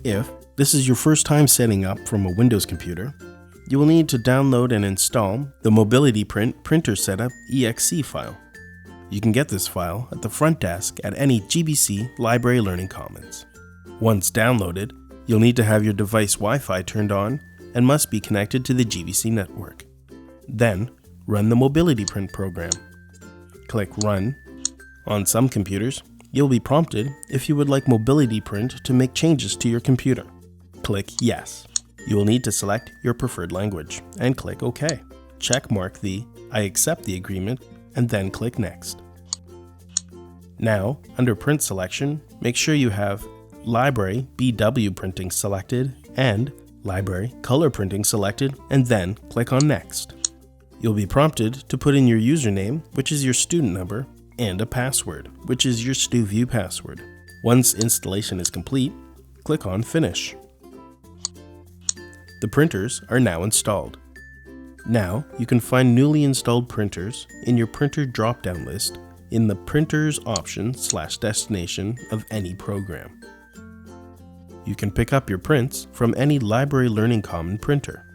If this is your first time setting up from a Windows computer, you will need to download and install the Mobility Print Printer Setup exe file. You can get this file at the front desk at any GBC Library Learning Commons. Once downloaded, you'll need to have your device Wi-Fi turned on and must be connected to the GBC network. Then, run the Mobility Print program. Click Run. On some computers, you'll be prompted if you would like Mobility Print to make changes to your computer. Click Yes. You will need to select your preferred language and click OK. Check mark the I accept the agreement and then click Next. Now, under Print Selection, make sure you have Library BW Printing selected and Library Color Printing selected, and then click on Next. You'll be prompted to put in your username, which is your student number, and a password, which is your StuView password. Once installation is complete, click on Finish. The printers are now installed. Now you can find newly installed printers in your printer drop-down list in the Printers option/destination of any program. You can pick up your prints from any Library Learning Commons printer.